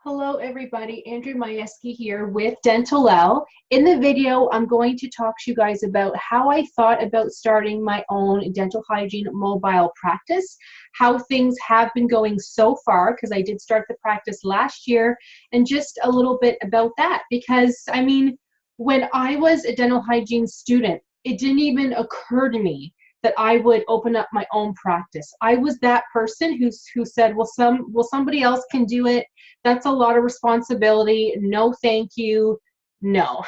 Hello everybody, Andrea Majewski here with Dentalelle. In the video, I'm going to talk to you guys about how I thought about starting my own dental hygiene mobile practice, how things have been going so far, because I did start the practice last year, and just a little bit about that. Because, I mean, when I was a dental hygiene student, it didn't even occur to me that I would open up my own practice. I was that person who said, well, somebody else can do it. That's a lot of responsibility. No, thank you. No.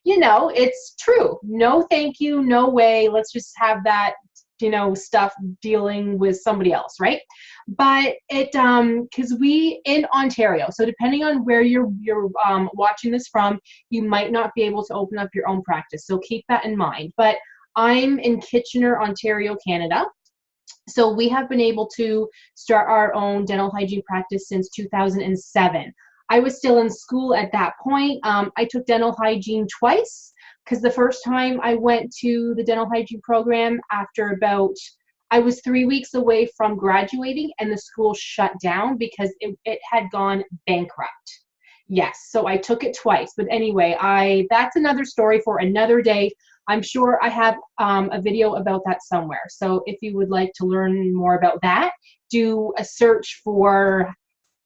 You know, it's true. No, thank you. No way. Let's just have that, stuff dealing with somebody else, right? But because we in Ontario, so depending on where you're watching this from, you might not be able to open up your own practice. So keep that in mind. But I'm in Kitchener, Ontario, Canada. So we have been able to start our own dental hygiene practice since 2007. I was still in school at that point. I took dental hygiene twice because the first time I went to the dental hygiene program after I was 3 weeks away from graduating and the school shut down because it had gone bankrupt. Yes, so I took it twice. But anyway, that's another story for another day. I'm sure I have a video about that somewhere. So if you would like to learn more about that, do a search for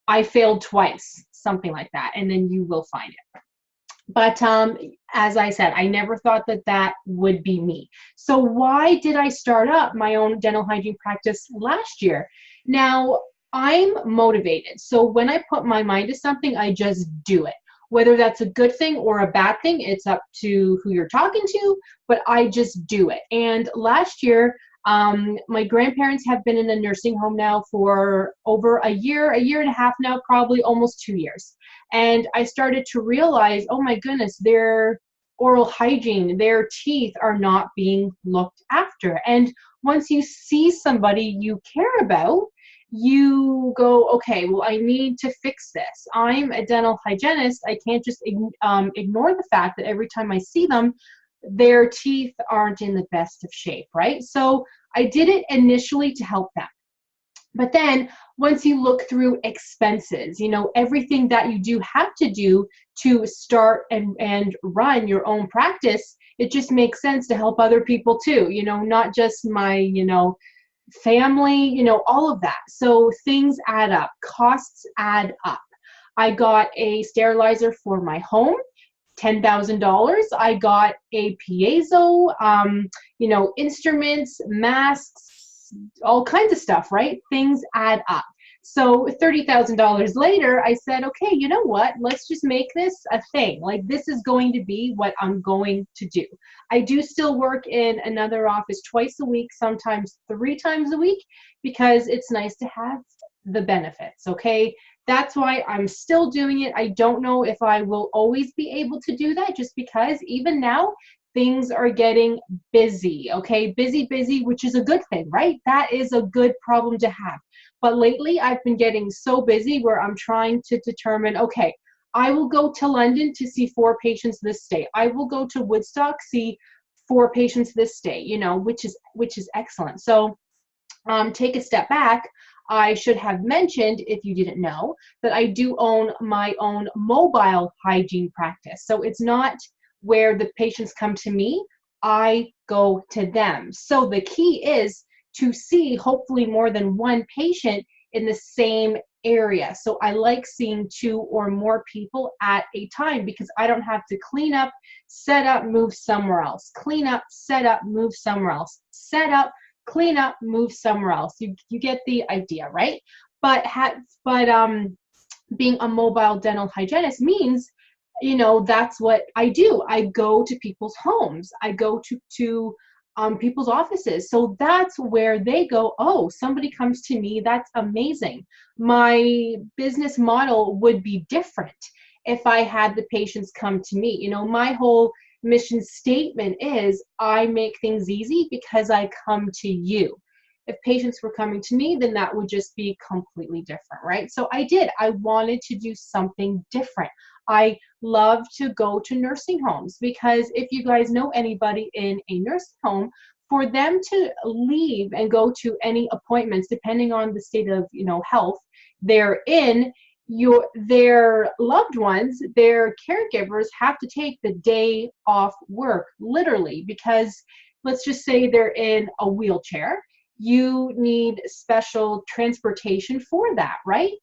I failed twice, something like that, and then you will find it. But as I said, I never thought that would be me. So why did I start up my own dental hygiene practice last year? Now, I'm motivated. So when I put my mind to something, I just do it. Whether that's a good thing or a bad thing, it's up to who you're talking to, but I just do it. And last year, my grandparents have been in a nursing home now for over a year and a half now, probably almost 2 years. And I started to realize, oh my goodness, their oral hygiene, their teeth are not being looked after. And once you see somebody you care about, you go, okay, well, I need to fix this. I'm a dental hygienist. I can't just ignore the fact that every time I see them, their teeth aren't in the best of shape, right? So I did it initially to help them. But then once you look through expenses, everything that you do have to do to start and run your own practice, it just makes sense to help other people too, not just my, family, all of that. So things add up, costs add up. I got a sterilizer for my home, $10,000. I got a piezo, instruments, masks, all kinds of stuff, right? Things add up. So $30,000 later, I said, okay, you know what? Let's just make this a thing. Like, this is going to be what I'm going to do. I do still work in another office twice a week, sometimes 3 times a week, because it's nice to have the benefits, okay? That's why I'm still doing it. I don't know if I will always be able to do that, just because even now, things are getting busy, okay? Busy, which is a good thing, right? That is a good problem to have. But lately, I've been getting so busy where I'm trying to determine, okay, I will go to London to see 4 patients this day. I will go to Woodstock, see 4 patients this day, which is excellent. So take a step back. I should have mentioned, if you didn't know, that I do own my own mobile hygiene practice. So it's not where the patients come to me, I go to them. So the key is to see hopefully more than 1 patient in the same area. So I like seeing 2 or more people at a time because I don't have to clean up, set up, move somewhere else. Clean up, set up, move somewhere else. Set up, clean up, move somewhere else. You get the idea, right? But being a mobile dental hygienist means, that's what I do. I go to people's homes. I go to people's offices. So that's where they go, oh, somebody comes to me. That's amazing. My business model would be different if I had the patients come to me. My whole mission statement is I make things easy because I come to you. If patients were coming to me, then that would just be completely different, right? So I wanted to do something different. I love to go to nursing homes because if you guys know anybody in a nursing home, for them to leave and go to any appointments, depending on the state of, health they're in, their loved ones, their caregivers have to take the day off work, literally, because let's just say they're in a wheelchair. You need special transportation for that, right?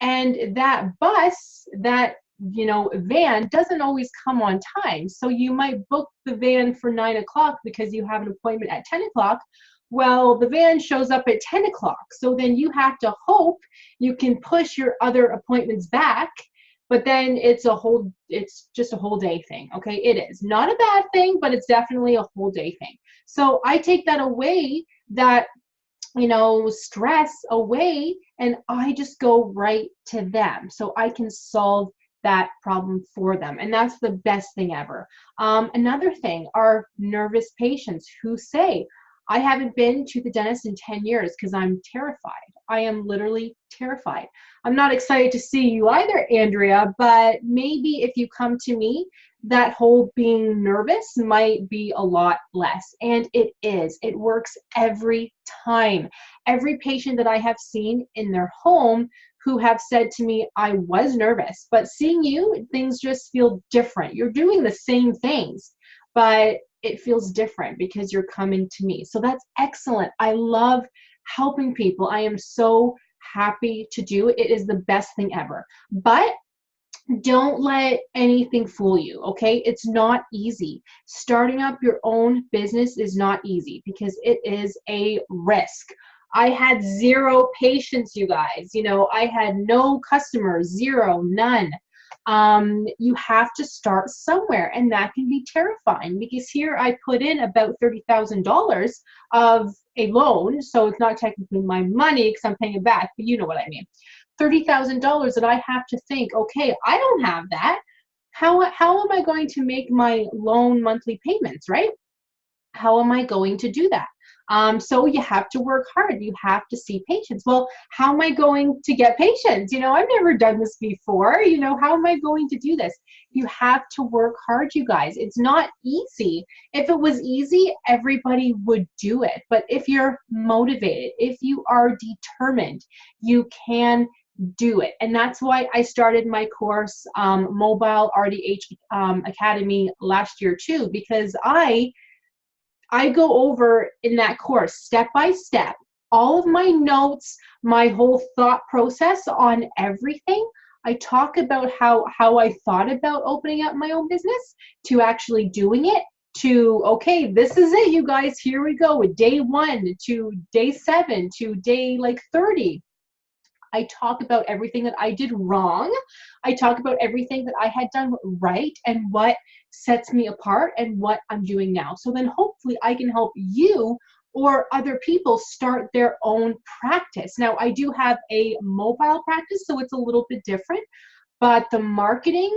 And that bus, that van doesn't always come on time. So you might book the van for 9 o'clock because you have an appointment at 10 o'clock. Well, the van shows up at 10 o'clock. So then you have to hope you can push your other appointments back, but then it's just a whole day thing. Okay, it is not a bad thing, but it's definitely a whole day thing. So I take that away, that stress away, and I just go right to them so I can solve that problem for them. And that's the best thing ever. Another thing are nervous patients who say, I haven't been to the dentist in 10 years because I'm terrified. I am literally terrified. I'm not excited to see you either, Andrea, but maybe if you come to me, that whole being nervous might be a lot less. And it is. It works every time. Every patient that I have seen in their home who have said to me, I was nervous, but seeing you, things just feel different. You're doing the same things, but it feels different because you're coming to me. So that's excellent. I love helping people. I am so happy to do it. It is the best thing ever. But don't let anything fool you, okay? It's not easy. Starting up your own business is not easy because it is a risk. I had 0 patients, you guys. I had no customers, 0, none. You have to start somewhere, and that can be terrifying because here I put in about $30,000 of a loan, so it's not technically my money because I'm paying it back, but you know what I mean. $30,000 that I have to think, okay, I don't have that. How am I going to make my loan monthly payments, right? How am I going to do that? So you have to work hard. You have to see patients. Well, how am I going to get patients? I've never done this before. How am I going to do this? You have to work hard, you guys. It's not easy. If it was easy, everybody would do it. But if you're motivated, if you are determined, you can do it. And that's why I started my course, Mobile RDH Academy, last year too, because I go over in that course step by step, all of my notes, my whole thought process on everything. I talk about how I thought about opening up my own business, to actually doing it, to, okay, this is it, you guys, here we go, with day 1 to day 7 to day 30. I talk about everything that I did wrong. I talk about everything that I had done right and what sets me apart and what I'm doing now. So then hopefully I can help you or other people start their own practice. Now, I do have a mobile practice, so it's a little bit different, but the marketing,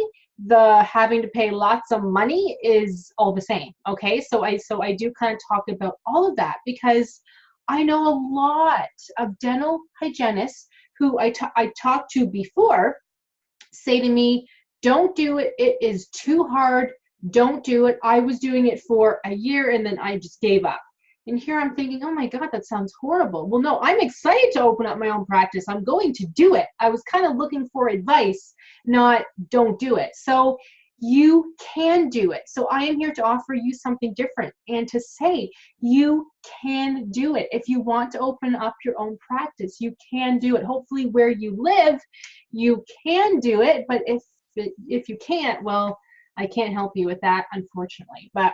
the having to pay lots of money is all the same, okay? So I do kind of talk about all of that because I know a lot of dental hygienists who I talked to before say to me, don't do it, it is too hard, don't do it. I was doing it for a year and then I just gave up. And here I'm thinking, oh my God, that sounds horrible. Well, no, I'm excited to open up my own practice. I'm going to do it. I was kind of looking for advice, not don't do it. So you can do it. So I am here to offer you something different and to say you can do it. If you want to open up your own practice, you can do it. Hopefully where you live, you can do it. But if you can't, well, I can't help you with that, unfortunately. But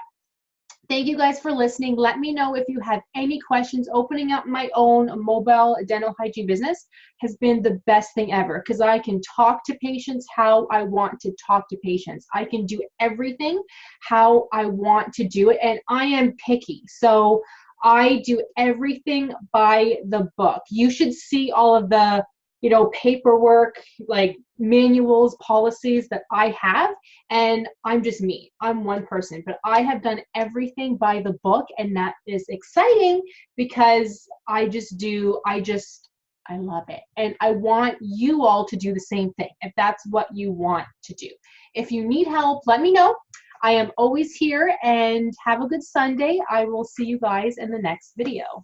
thank you guys for listening. Let me know if you have any questions. Opening up my own mobile dental hygiene business has been the best thing ever because I can talk to patients how I want to talk to patients. I can do everything how I want to do it, and I am picky. So I do everything by the book. You should see all of the paperwork, like manuals, policies that I have, and I'm just me. I'm one person, but I have done everything by the book, and that is exciting because I love it. And I want you all to do the same thing if that's what you want to do. If you need help, let me know. I am always here, and have a good Sunday. I will see you guys in the next video.